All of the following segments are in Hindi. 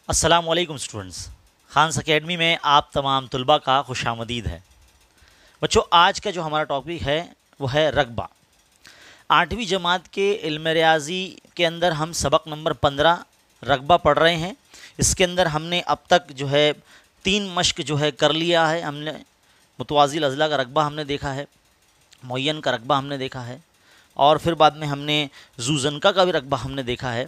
अस्सलामुअलैकुम स्टूडेंट्स, खान्स अकेडमी में आप तमाम तलबा का खुशामदीद है। बच्चों, आज का जो हमारा टॉपिक है वो है रकबा। 8वीं जमात के इल्म रियाजी के अंदर हम सबक नंबर 15 रकबा पढ़ रहे हैं। इसके अंदर हमने अब तक जो है 3 मश्क जो है कर लिया है। हमने मुतवाज़िल अज़ला का रकबा हमने देखा है, मुअय्यन का रकबा हमने देखा है, और फिर बाद में हमने ज़ूज़नका का भी रकबा हमने देखा है।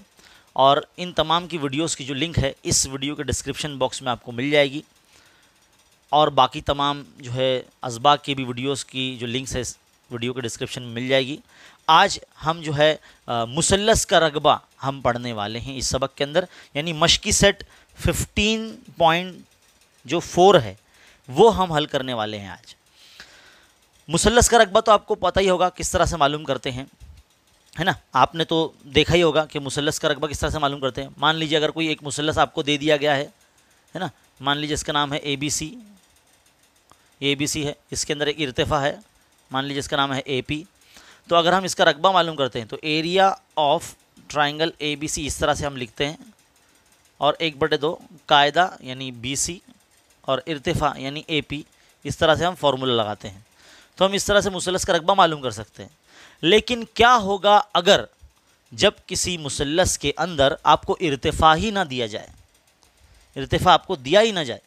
और इन तमाम की वीडियोस की जो लिंक है इस वीडियो के डिस्क्रिप्शन बॉक्स में आपको मिल जाएगी, और बाकी तमाम जो है असबाक की भी वीडियोस की जो लिंक्स है इस वीडियो के डिस्क्रिप्शन में मिल जाएगी। आज हम जो है मुसल्लस का रकबा हम पढ़ने वाले हैं इस सबक के अंदर, यानी मश्की सेट 15.4 है वो हम हल करने वाले हैं आज। मुसल्लस का रकबा तो आपको पता ही होगा किस तरह से मालूम करते हैं, है ना। आपने तो देखा ही होगा कि मुसल्लस का रकबा किस तरह से मालूम करते हैं। मान लीजिए अगर कोई एक मुसल्लस आपको दे दिया गया है ना। मान लीजिए इसका नाम है ABC है, इसके अंदर एक इर्तिफ़ा है, मान लीजिए इसका नाम है AP। तो अगर हम इसका रकबा मालूम करते हैं तो एरिया ऑफ ट्राइंगल ABC इस तरह से हम लिखते हैं, और 1/2 कायदा यानी BC और इर्तिफ़ा यानी AP, इस तरह से हम फार्मूला लगाते हैं। तो हम इस तरह से मुसल्लस का रकबा मालूम कर सकते हैं। लेकिन क्या होगा अगर जब किसी मुसल्लस के अंदर आपको इर्तिफ़ा ही ना दिया जाए, इर्तिफ़ा आपको दिया ही ना जाए,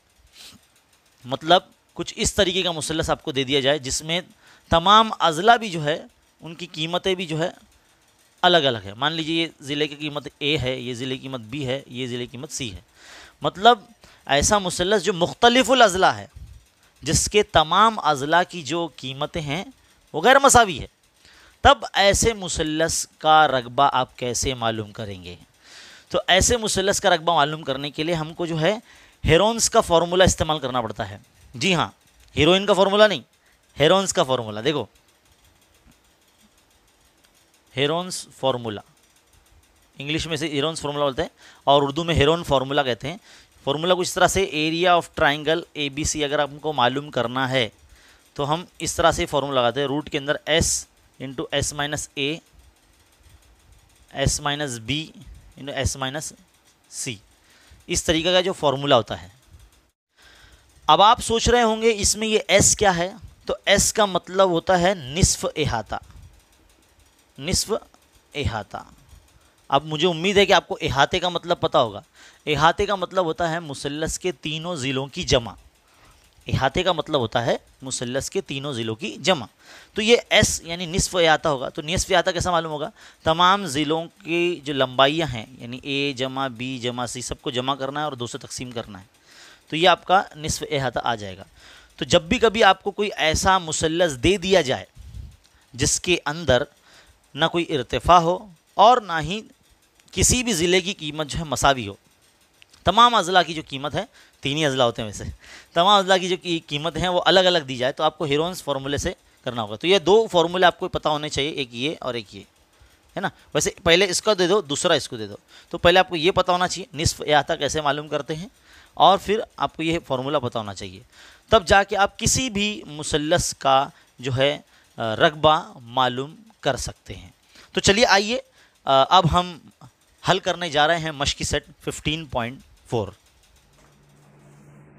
मतलब कुछ इस तरीके का मुसल्लस आपको दे दिया जाए जिसमें तमाम अज़ला भी जो है उनकी कीमतें भी जो है अलग अलग है। मान लीजिए ये ज़िले की कीमत A है, ये ज़िले की कीमत B है, ये ज़िले की कीमत C है। मतलब ऐसा मुसल्लस जो मुख्तलिफुल अज़ला है, जिसके तमाम अज़ला की जो कीमतें हैं वो गैर मसावी है। तब ऐसे मुसल्लस का रकबा आप कैसे मालूम करेंगे? तो ऐसे मुसल्लस का रकबा मालूम करने के लिए हमको जो है हेरोन्स का फार्मूला इस्तेमाल करना पड़ता है। जी हाँ, हीरोइन का फार्मूला नहीं, हेरोन्स का फार्मूला। देखो, हेरोन्स फार्मूला, इंग्लिश में से हेरोन्स फार्मूला बोलते हैं और उर्दू में हेरोन फार्मूला कहते हैं। फार्मूला कुछ इस तरह से, एरिया ऑफ ट्राइंगल ABC अगर हमको मालूम करना है तो हम इस तरह से फार्मूला लगाते हैं। रूट के अंदर S into S minus A, S minus B into S minus C, इस तरीके का जो फार्मूला होता है। अब आप सोच रहे होंगे इसमें ये S क्या है, तो S का मतलब होता है निस्फ इहाता, निस्फ इहाता। अब मुझे उम्मीद है कि आपको इहाते का मतलब पता होगा। इहाते का मतलब होता है मुसल्लस के तीनों ज़िलों की जमा। इहाते का मतलब होता है मुसल्लस के तीनों ज़िलों की जमा। तो ये S यानी निस्फ इहाता होगा। तो निस्फ इहाता कैसा मालूम होगा? तमाम ज़िलों की जो लंबाइयाँ हैं यानी A जमा B जमा C सबको जमा करना है और 2 से तकसीम करना है, तो ये आपका निस्फ इहाता आ जाएगा। तो जब भी कभी आपको कोई ऐसा मुसल्लस दे दिया जाए जिसके अंदर ना कोई इर्तिफ़ा हो और ना ही किसी भी ज़िले की कीमत जो है मसावी हो, तमाम अज़ला की जो कीमत है, 3 ही अज़ला होते हैं वैसे, तमाम अज़ला की जो कीमत हैं वो अलग अलग दी जाए, तो आपको हेरोन्स फार्मूले से करना होगा। तो ये 2 फार्मूले आपको पता होने चाहिए, एक ये और एक ये, है ना। वैसे पहले इसका दे दो, दूसरा इसको दे दो। तो पहले आपको ये पता होना चाहिए निस्फ इहाता कैसे मालूम करते हैं, और फिर आपको ये फार्मूला पता होना चाहिए, तब जाके आप किसी भी मुसल्लस का जो है रकबा मालूम कर सकते हैं। तो चलिए आइए अब हम हल करने जा रहे हैं मश्की सेट 15.4।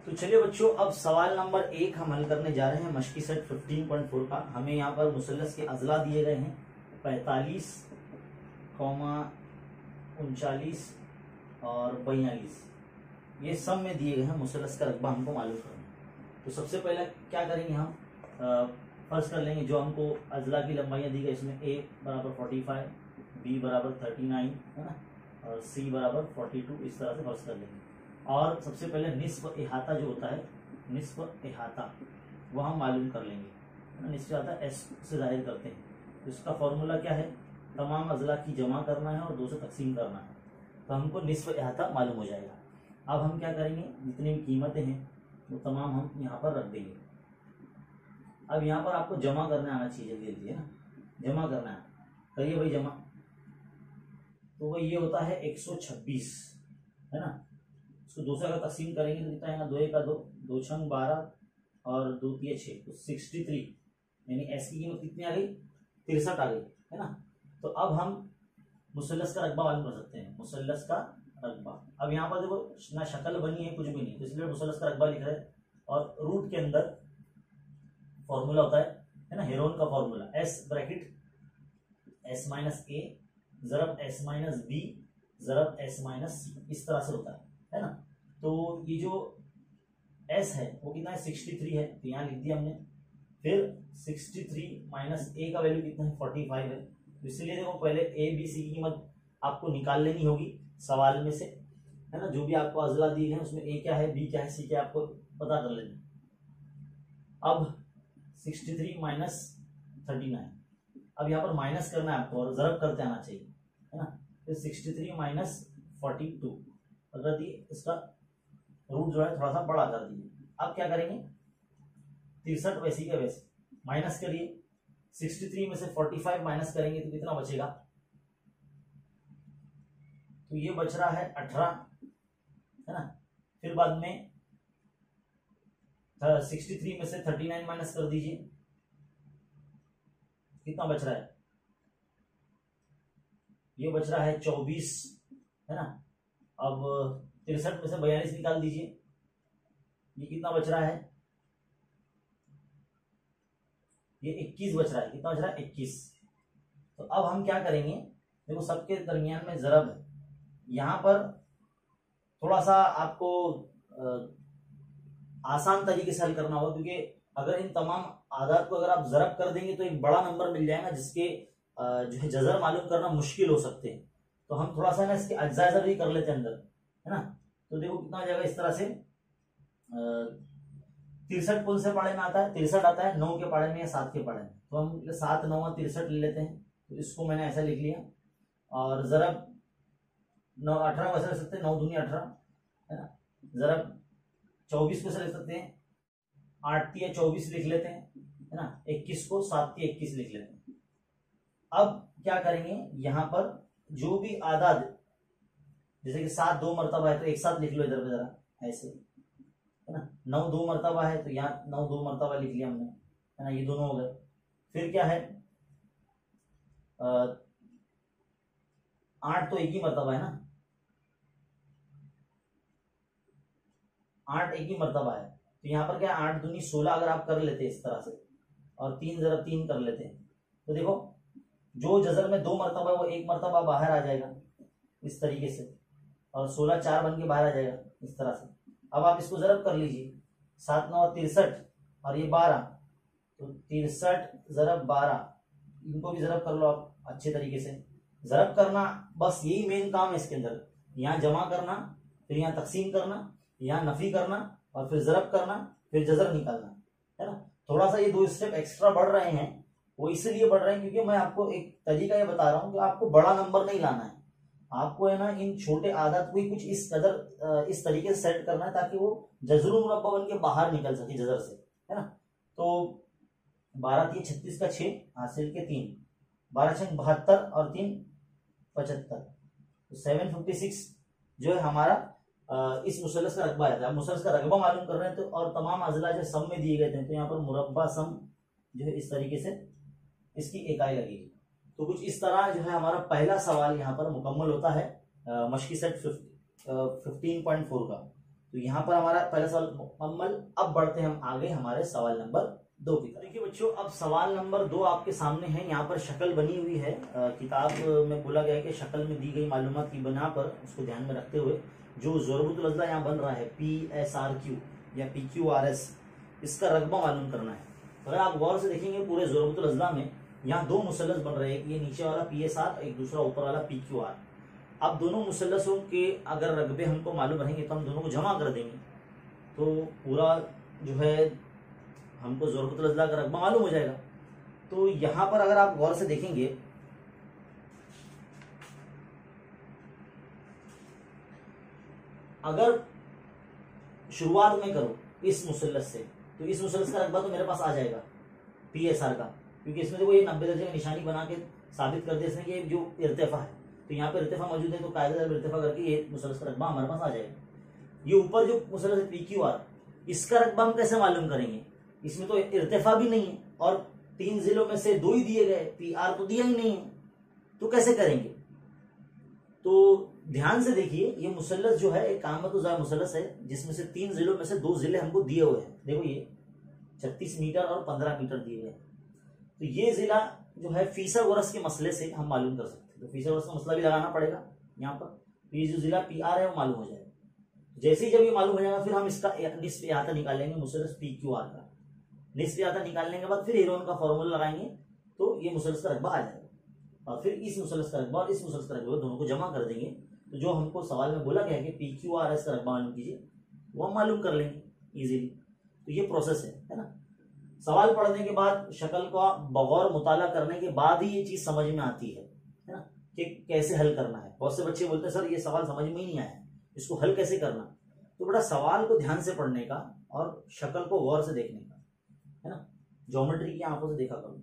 तो चलिए बच्चों, अब सवाल नंबर 1 हम हल करने जा रहे हैं मश्की सेट 15.4 का। हमें यहाँ पर मुसल्लस के अज़ला दिए गए हैं 45, 39 और 42, ये सब में दिए गए हैं। मुसल्लस का रकबा हमको मालूम करना है। तो सबसे पहले क्या करेंगे, हम फर्ज कर लेंगे जो हमको अज़ला की लंबाइयाँ दी गई, इसमें A बराबर 45, B बराबर 39, है ना, और C बराबर 42, इस तरह से फर्ज कर लेंगे। और सबसे पहले निस्फ इहाता जो होता है, निस्फ इहाता वो हम मालूम कर लेंगे। निस्फ इहाता S से जाहिर करते हैं। तो इसका फॉर्मूला क्या है? तमाम अज़ला की जमा करना है और 2 से तकसीम करना है, तो हमको निस्फ इहाता मालूम हो जाएगा। अब हम क्या करेंगे, जितनी भी कीमतें हैं वो तमाम हम यहाँ पर रख देंगे। अब यहाँ पर आपको जमा करने आना चाहिए जल्दी जल्दी, है ना, जमा करना है, करिए भाई जमा। तो वो ये होता है 126, है ना। इसको 2 से अगर तकसीम करेंगे तो कितना आएगा? 2 1 2, 2 6 12 और 2 3 6, तो 63, यानी S की कीमत कितनी आ गई? 63 आ गई, है ना। तो अब हम मुसल्लस का रकबा मालूम कर सकते हैं। मुसल्लस का रकबा। अब यहाँ पर देखो ना शक्ल बनी है कुछ भी नहीं, तो इसलिए मुसलस का रकबा लिख रहे हैं। और रूट के अंदर फॉर्मूला होता है ना, हेरोन का formula, S bracket S minus A जरब एस माइनस बी जरब एस माइनस सी, इस तरह से होता है ना। तो ये जो एस है वो कितना है 63 है, तो यहाँ लिख दिया हमने। फिर 63 माइनस ए का वैल्यू कितना है 45 है, तो इसलिए देखो पहले ए बी सी की कीमत आपको निकाल लेनी होगी सवाल में से, है ना। जो भी आपको अजला दी है उसमें ए क्या है बी क्या है सी क्या है आपको पता कर लेना। अब 63 माइनस 39, अब यहाँ पर माइनस करना है आपको और जरब करते आना चाहिए, है ना। फिर 63 माइनस 42 कर दिए, इसका रूट जो है थोड़ा सा बड़ा कर दिए। अब क्या करेंगे 63 वैसे के वैसे माइनस करिए, 63 में से 45 माइनस करेंगे तो कितना बचेगा, तो ये बच रहा है 18, है ना। फिर बाद में 63 में से 39 माइनस कर दीजिए, कितना बच रहा है, ये बच रहा है 24, है ना। अब 63 में से 42 निकाल दीजिए, ये कितना बच रहा है, ये 21 बच रहा है, कितना बच रहा है 21। तो अब हम क्या करेंगे, देखो सबके दरमियान में जरब है, यहां पर थोड़ा सा आपको आसान तरीके से हल करना होगा, क्योंकि अगर इन तमाम आदात को अगर आप जरब कर देंगे तो एक बड़ा नंबर मिल जाएगा जिसके जो है जजर मालूम करना मुश्किल हो सकते हैं। तो हम थोड़ा सा ना इसके अज्जा भी कर लेते हैं अंदर, है ना। तो देखो कितना हो जाएगा इस तरह से, 63 कौन से पाड़े में आता है, 63 आता है 9 के पाड़े में या 7 के पाड़े में, तो हम 7 9 63 ले लेते हैं। तो इसको मैंने ऐसा लिख लिया, और जरब 9 18 वैसे लिख सकते हैं, 9 दूनी 18, है ना। जरब 24 को लिख सकते हैं, 8 या 24 लिख लेते हैं, है ना। 21 को 7 या 21 लिख लेते हैं। अब क्या करेंगे, यहाँ पर जो भी आदाद, जैसे कि 7 2 मरतबा है तो एक साथ लिख लो इधर पे जरा ऐसे, है ना। 9 2 मरतबा है तो यहाँ 9 2 मरतबा लिख लिया हमने, है ना, ये दोनों हो गए। फिर क्या है 8 तो एक ही मरतबा है ना, 8 एक ही मरतबा है, तो यहाँ पर क्या 8 दूनी 16 अगर आप कर लेते इस तरह से, और 3 जरा 3 कर लेते हैं, तो देखो जो जजर में 2 मरतबा है वो 1 मरतबा बाहर आ जाएगा इस तरीके से, और 16 4 बन के बाहर आ जाएगा इस तरह से। अब आप इसको जरब कर लीजिए, 7 9 63 और ये 12, तो 63 जरब 12, इनको भी जरब कर लो आप अच्छे तरीके से। जरब करना बस यही मेन काम है इसके अंदर, यहाँ जमा करना, फिर यहाँ तकसीम करना, यहाँ नफी करना, और फिर जरब करना, फिर जजर निकालना, है ना। थोड़ा सा ये 2 स्टेप एक्स्ट्रा बढ़ रहे हैं, वो इसलिए बढ़ रहे हैं क्योंकि मैं आपको एक तरीका ये बता रहा हूँ कि आपको बड़ा नंबर नहीं लाना है, आपको है ना इन छोटे आदत को ही कुछ इस कदर इस तरीके से सेट करना है ताकि वो जजरुल मुरब्बा बन के बाहर निकल सके जजर से, है ना। तो 12 3 36 का 6 हासिल के 3, 12 6 72 और 3 75, तो 756 जो है हमारा इस मुसलस का रकबा आता है। मुसलस का रकबा मालूम कर रहे हैं तो, और तमाम अजला जो सम में दिए गए थे, तो यहाँ पर मुरब्बा सम जो है इस तरीके से इसकी इकाई लगेगी। तो कुछ इस तरह जो है हमारा पहला सवाल यहाँ पर मुकम्मल होता है मशकी सेट 15.4 का। तो यहाँ पर हमारा पहला सवाल मुकम्मल। अब बढ़ते हैं हम आगे हमारे सवाल नंबर 2 की तरफ। देखिए बच्चों, अब सवाल नंबर 2 आपके सामने है। यहाँ पर शक्ल बनी हुई है, किताब में बोला गया है कि शक्ल में दी गई मालूमात की बना पर उसको ध्यान में रखते हुए जो ज़रबुल अज़ला यहाँ बन रहा है PSRQ या PQRS, इसका रकबा मालूम करना है। अगर आप गौर से देखेंगे पूरे ज़रबुल अज़ला में यहाँ 2 मुसल्लस बन रहे हैं, ये नीचे वाला PSR, एक दूसरा ऊपर वाला PQR। अब दोनों मुसल्लसों के अगर रकबे हमको मालूम रहेंगे तो हम दोनों को जमा कर देंगे, तो पूरा जो है हमको ज़रबुल अज़ला का रकबा मालूम हो जाएगा। तो यहाँ पर अगर आप गौर से देखेंगे, अगर शुरुआत में करो इस मुसल्लस से, तो इस मुसल्लस का रकबा तो मेरे पास आ जाएगा PSR का, क्योंकि इसमें देखो ये 90 दर्जे की निशानी बना के साबित कर दिया इसने कि ये जो इर्तिफा है, तो यहाँ पे इर्तिफा मौजूद है, तो कायदेदार इर्तिफा करके ये मुसल्लस का रकबा हमारे पास आ जाएगा। ये ऊपर जो मुसल्लस है PQR, इसका रकबा हम कैसे मालूम करेंगे? इसमें तो इर्तिफा भी नहीं है और 3 जिलों में से 2 ही दिए गए, PR तो दिया ही नहीं है, तो कैसे करेंगे? तो ध्यान से देखिए, ये मुसल्लस जो है एक कामतुज़ा मुसल्लस है, जिसमें से 3 जिलों में से 2 जिले हमको दिए हुए हैं। देखो ये 36 मीटर और 15 मीटर दिए हुए हैं। तो ये जिला जो है फीसागोरस के मसले से हम मालूम कर सकते हैं। तो फीसागोरस का मसला भी लगाना पड़ेगा यहाँ पर। तो ये जो जिला पी आर है वो मालूम हो जाएगा। जैसे ही जब ये मालूम हो जाएगा, फिर हम इसका निस्फ इहाता निकालेंगे मुसल्लस पी क्यू आर का। निस्फ इहाता निकालने के बाद फिर हेरोन का फॉर्मूला लगाएंगे, तो ये मुसल्लस का रकबा आ जाएगा। और फिर इस मुसल्लस का रकबा और इस मुसल्लस का रकबा दोनों को जमा कर देंगे, तो जो हमको सवाल में बोला गया है कि पी क्यू आर एस का रकबा मालूम कीजिए, वो हम मालूम कर लेंगे इजीली। तो ये प्रोसेस है ना। सवाल पढ़ने के बाद, शक्ल का बगौर मुताला करने के बाद ही ये चीज समझ में आती है ना, कि कैसे हल करना है। बहुत से बच्चे बोलते हैं सर ये सवाल समझ में ही नहीं आया, इसको हल कैसे करना। तो बड़ा सवाल को ध्यान से पढ़ने का और शक्ल को गौर से देखने का, है ना। ज्योमेट्री की आंखों से देखा करो।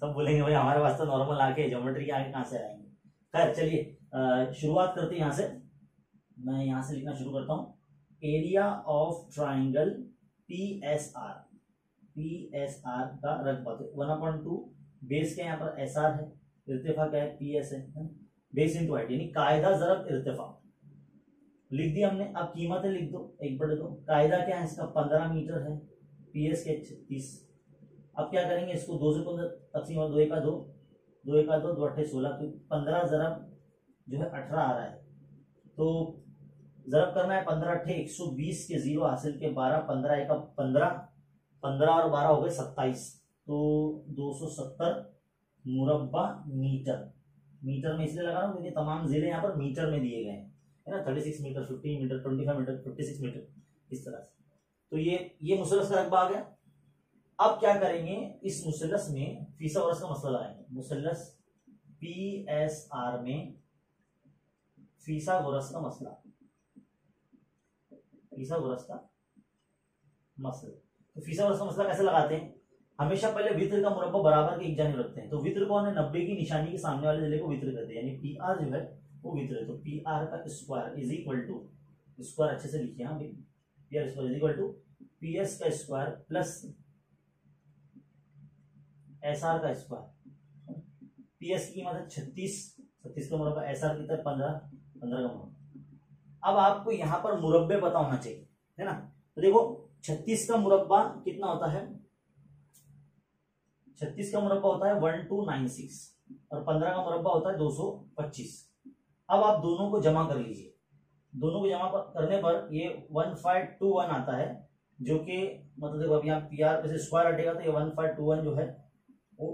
सब बोलेंगे भाई हमारे पास तो नॉर्मल आंखें, ज्योमेट्री की आंखें कहां से आएंगी। खैर चलिए शुरुआत करते हैं यहाँ से। मैं यहाँ से लिखना शुरू करता हूँ। Area of triangle PSR, PSR का रकबा तो 1/2 बेस क्या यहाँ पर SR है, इर्तिफा क्या है PS है, बेस इंटू हाइट, यानी कायदा ज़रब इर्तिफा लिख दिया हमने। अब कीमतें लिख दो 1/2। कायदा क्या है इसका 15 मीटर है, PS के 36। अब क्या करेंगे, इसको 2 से 15 तकसीम 2 1 2, 2 1 2, 2 8 16, तो 15 ज़रब जो है 18 आ रहा है। तो ज़रब करना है 15 8 120 के 0 हासिल के 12, 15 1 15, 15 और 12 हो गए 27, तो 270 मुरब्बा मीटर। मीटर में इसलिए लगा रहा हूँ क्योंकि तमाम जिले यहाँ पर मीटर में दिए गए हैं, है ना। 36 मीटर, 15 मीटर, 25 मीटर, 56 मीटर, इस तरह से। तो ये मुसल्लस का रकबा आ गया। अब क्या करेंगे, इस मुसल्लस में फीसागोरस का मसला लगाएंगे। मुसल्लस PSR में फीसागोरस का मसला, फीसागोरस का मसला। तो फीसागोरस का मसला कैसे लगाते हैं, हमेशा पहले वित्र का मुरब्बा बराबर के एक जानिब रखते हैं। तो वित्र को हमने 90 की निशानी के सामने वाले जिले को वित्र करते हैं, यानी PR जो है वो वित्र है। तो PR का square is equal to, square अच्छे से लिखिए हाँ भाई, PR square is equal to PS का स्क्वायर प्लस SR का स्क्वायर। PS की कीमत है 36, 36 का मुरब्बा, SR कितना 15, 15 का मुरब्बा। अब आपको यहाँ पर मुरब्बे पता होना चाहिए, है ना। तो देखो 36 का मुरब्बा कितना होता है, 36 का मुरब्बा होता है 1296 और 15 का मुरब्बा होता है 225। अब आप दोनों को जमा कर लीजिए। दोनों को जमा करने पर ये 1521 आता है, जो कि मतलब देखो अब यहाँ PR से स्क्वायर हटेगा तो ये 1521 जो है वो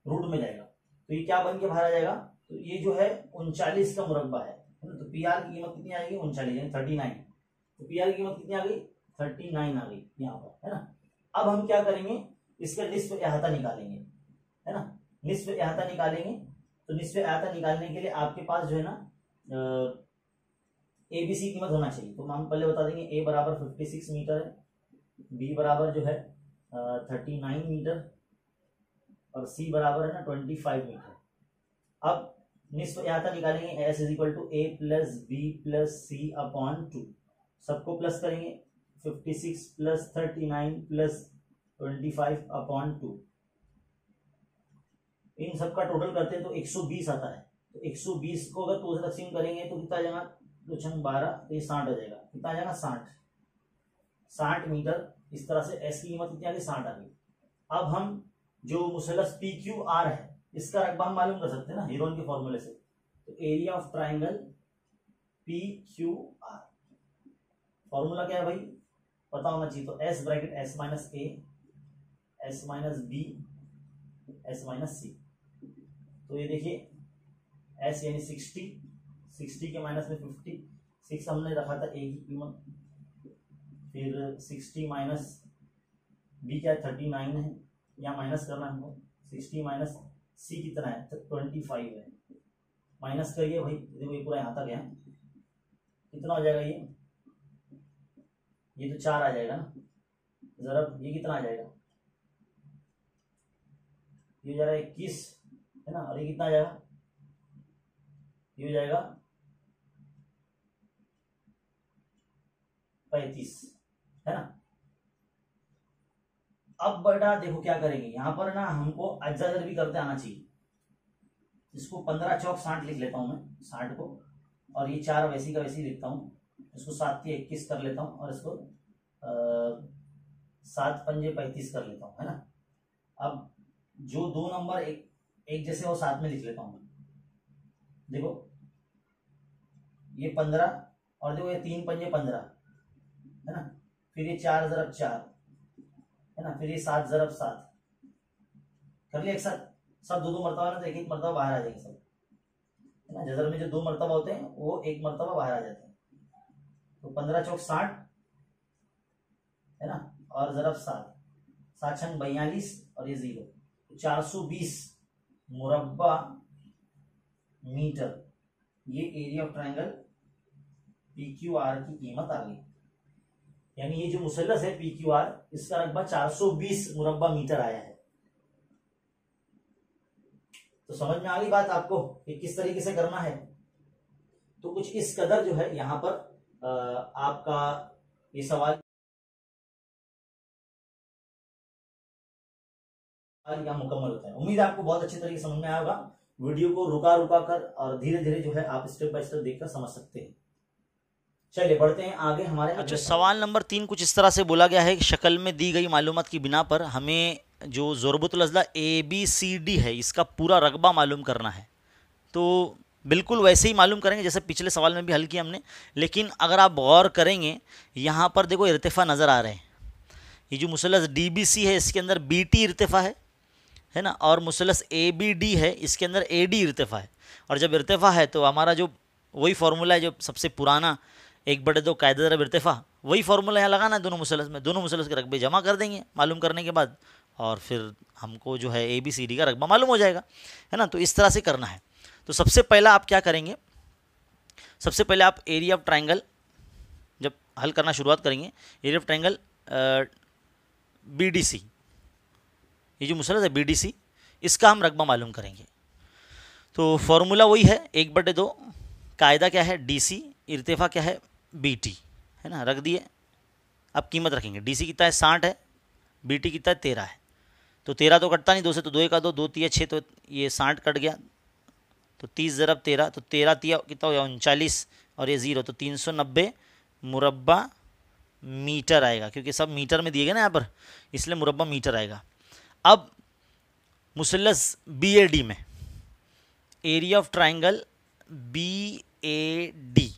रूट में जाएगा, तो ये क्या बन के बाहर आ जाएगा, तो ये जो है 39 का मुरब्बा है। तो PR की कीमत कितनी आएगी 39 यानी 39। तो PR की कीमत कितनी आ गई 39 आ गई यहाँ पर, है ना। अब हम क्या करेंगे, इसका निस्फ इहाता निकालेंगे, है ना। निस्फ इहाता निकालेंगे, तो निस्फ इहाता निकालने के लिए आपके पास जो है ना ABC कीमत होना चाहिए। तो हम पहले बता देंगे A बराबर 56 मीटर है, B बराबर जो है 39 मीटर और C बराबर है ना 25 मीटर। अब निस्फ इहाता निकालेंगे, S is equal to A plus B plus C upon 2, सबको प्लस करेंगे 56 प्लस 39 प्लस 25 अपॉन 2, इन सबका टोटल करते हैं तो 120 आता है। तो 120 को अगर 2 से तकसीम करेंगे तो कितना आ जाएगा, 2 छंग 12, तो ये 60 आ जाएगा। कितना आ जाएगा 60 मीटर। इस तरह से S की कीमत कितनी आ गई 60 आ गई। अब हम जो मुसल्लस PQR है इसका रकबा हम मालूम कर सकते हैं ना हेरोन के फॉर्मूले से। तो area of triangle PQR formula क्या है भाई, पता होना चाहिए। तो S bracket S minus A, S minus B, S minus C। तो ये देखिए S यानी 60 के माइनस में 56 हमने रखा था A की कीमत, फिर 60 माइनस B क्या 39 है, यहाँ माइनस करना है हमको। 60 माइनस C कितना है 25 है, माइनस करिए भाई, देखो ये पूरा यहाँ तक है, कितना हो जाएगा ये तो 4 आ जाएगा ना। जरा ये कितना आ जाएगा, ये हो जाएगा 21, है ना। और ये कितना आ जाएगा, ये हो जाएगा 35, है ना। अब बेटा देखो क्या करेंगे, यहाँ पर ना हमको अज्जा भी करते आना चाहिए। इसको 15 चौक 60 लिख लेता हूँ मैं, 60 को, और ये 4 वैसी का वैसी लिखता हूँ, इसको 7 की 21 कर लेता हूँ, और इसको 7 पंजे 35 कर लेता हूँ, है ना। अब जो दो नंबर एक जैसे वो साथ में लिख लेता हूँ। देखो ये 15, और देखो ये 3 पंजे 15, है ना, फिर ये 4 ज़रब 4, है ना, फिर ये 7 ज़रब 7 कर लिया एक साथ। सब दो मरतबा ना, तो एक मरतबा बाहर आ जाएंगे सब, है ना। जजर में जो 2 मरतबा होते हैं वो 1 मरतबा बाहर आ जाते हैं। तो 15 चौक 60, है ना, और ज़रब 7, 7 छंग 42, और ये 0, तो 420 मुरब्बा मीटर, ये एरिया ऑफ ट्रायंगल PQR की कीमत आ गई। यानी ये जो मुसल्लस है PQR, इसका रकबा 420 मुरब्बा मीटर आया है। तो समझ में आ गई बात आपको कि किस तरीके से करना है। तो कुछ इस कदर जो है यहाँ पर आपका ये सवाल यहाँ मुकम्मल होता है। उम्मीद है आपको बहुत अच्छे तरीके से समझ में आया होगा। वीडियो को रुका रुका कर और धीरे धीरे जो है आप स्टेप बाय स्टेप देखकर समझ सकते हैं। चलिए बढ़ते हैं आगे हमारे। अच्छा, सवाल नंबर 3 कुछ इस तरह से बोला गया है कि शक्ल में दी गई मालूमात की बिना पर हमें जो ज़रबतुल अज़ला ABCD है इसका पूरा रकबा मालूम करना है। तो बिल्कुल वैसे ही मालूम करेंगे जैसे पिछले सवाल में भी हल किया हमने, लेकिन अगर आप गौर करेंगे यहाँ पर देखो इर्तिफ़ा नज़र आ रहे हैं। ये जो मुसल्लस DBC है इसके अंदर BT इर्तिफ़ा है ना, और मुसल्लस ABD है इसके अंदर AD इर्तिफ़ा है। और जब इर्तिफ़ा है तो हमारा जो वही फार्मूला है जो सबसे पुराना 1/2 कायदा ज़रब इर्तिफ़ा, वही फार्मूला यहाँ लगाना है दोनों मुसल्लस में। दोनों मुसल्लस के रकबे जमा कर देंगे मालूम करने के बाद, और फिर हमको जो है ABCD का रकबा मालूम हो जाएगा, है ना। तो इस तरह से करना है। तो सबसे पहला आप क्या करेंगे, सबसे पहले आप एरिया ऑफ ट्रायंगल जब हल करना शुरुआत करेंगे, एरिया ऑफ ट्रायंगल BDC, ये जो मुसल्लस है BDC, इसका हम रकबा मालूम करेंगे। तो फार्मूला वही है 1/2, कायदा क्या है DC, इर्तिफ़ा क्या है BT, है ना, रख दिए। अब कीमत रखेंगे। DC कितना है 60 है, BT कितना है 13 है। तो 13 तो कटता नहीं, 2 से तो 2 1 2, 2 3 6, तो ये 60 कट गया, तो 30 ज़रब 13, तो 13 3 कितना हो गया 39, और ये 0, तो 390 मुरब्बा मीटर आएगा, क्योंकि सब मीटर में दिए गए ना यहाँ पर, इसलिए मुरब्बा मीटर आएगा। अब मुसल्लस BAD में एरिया ऑफ ट्रायंगल BAD,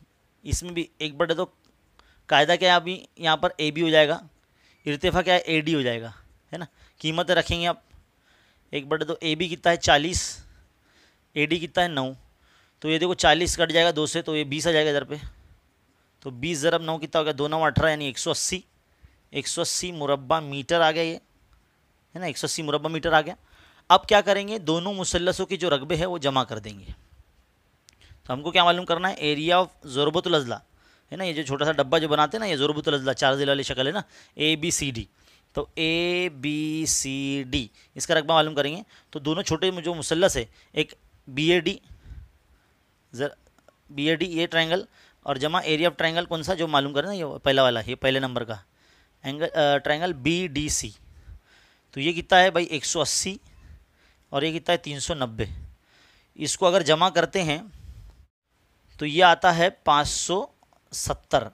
इसमें भी 1/2 कायदा क्या है, अभी यहाँ पर AB हो जाएगा, इर्तिफ़ा क्या है AD हो जाएगा, है ना। कीमत रखेंगे आप 1/2, AB कितना है 40, AD कितना है 9, तो ये देखो 40 कट जाएगा 2 से, तो ये 20 आ जाएगा इधर पे। तो 20 ज़रब 9 कितना हो गया, 2 9 18, यानी 180 मुरब्बा मीटर आ गया ये, है ना, 180 मुरब्बा मीटर आ गया। अब क्या करेंगे, दोनों मुसल्लसों के जो रकबे हैं वो जमा कर देंगे। तो हमको क्या मालूम करना है, एरिया ऑफ ज़रबतुल अज़ला, है ना, ये जो छोटा सा डब्बा जो बनाते हैं ना, ये ज़रबतुल अज़ला 4 ज़िला वाली शक्ल है ना, ABCD। तो ABCD इसका रकबा मालूम करेंगे। तो दोनों छोटे जो मुसल्लस है, एक BAD ये ट्रायंगल, और जमा एरिया ऑफ ट्रायंगल कौन सा जो मालूम करें ना, ये पहला वाला, ये पहले नंबर का एंगल ट्रायंगल BDC। तो ये कितना है भाई 180, और ये कितना है 390। इसको अगर जमा करते हैं तो ये आता है 570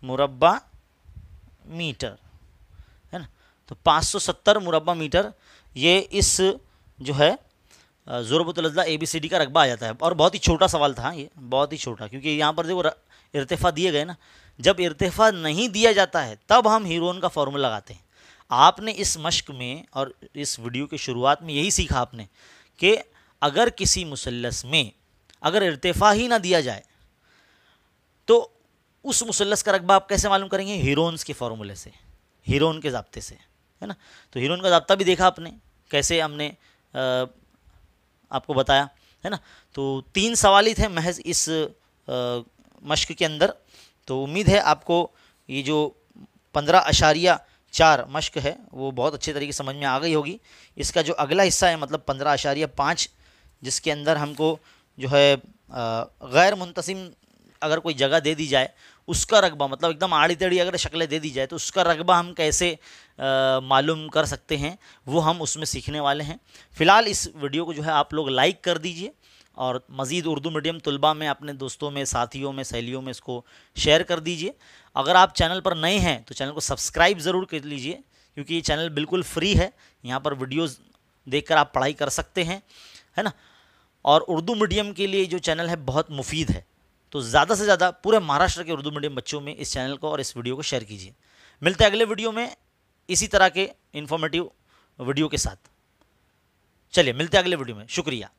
मुरब्बा मीटर, है ना। तो 570 मुरब्बा मीटर ये इस जो है ज़रबतुल अज़ला ABCD का रकबा आ जाता है। और बहुत ही छोटा सवाल था ये, बहुत ही छोटा, क्योंकि यहाँ पर देखो इर्तिफ़ा दिए गए ना। जब इर्तिफ़ा नहीं दिया जाता है तब हम हीरोन का फार्मूला लगाते हैं। आपने इस मश्क में और इस वीडियो की शुरुआत में यही सीखा आपने कि अगर किसी मुसल्लस में अगर इर्तिफ़ा ही ना दिया जाए तो उस मुसल्लस का रकबा आप कैसे मालूम करेंगे, हीरोन्स के फार्मूले से, हीरोन के ज़ाब्ते से, है ना। तो हीरोन का ज़ाब्ता भी देखा आपने, कैसे हमने आपको बताया, है ना। तो 3 सवाल ही थे महज इस मश्क के अंदर। तो उम्मीद है आपको ये जो 15.4 मश्क है वो बहुत अच्छे तरीके समझ में आ गई होगी। इसका जो अगला हिस्सा है मतलब 15.5, जिसके अंदर हमको जो है गैर मुंतसिम अगर कोई जगह दे दी जाए, उसका रकबा मतलब एकदम आड़ी टेढ़ी अगर शक्लें दे दी जाए तो उसका रकबा हम कैसे मालूम कर सकते हैं, वो हम उसमें सीखने वाले हैं। फ़िलहाल इस वीडियो को जो है आप लोग लाइक कर दीजिए और मज़ीद उर्दू मीडियम तलबा में अपने दोस्तों में, साथियों में, सहेलियों में इसको शेयर कर दीजिए। अगर आप चैनल पर नए हैं तो चैनल को सब्सक्राइब ज़रूर कर लीजिए, क्योंकि ये चैनल बिल्कुल फ्री है। यहाँ पर वीडियोज़ देखकर आप पढ़ाई कर सकते हैं, है ना। और उर्दू मीडियम के लिए जो चैनल है बहुत मुफीद है, तो ज़्यादा से ज़्यादा पूरे महाराष्ट्र के उर्दू मीडियम बच्चों में इस चैनल को और इस वीडियो को शेयर कीजिए। मिलते हैं अगले वीडियो में इसी तरह के इन्फॉर्मेटिव वीडियो के साथ। चलिए मिलते हैं अगले वीडियो में, शुक्रिया।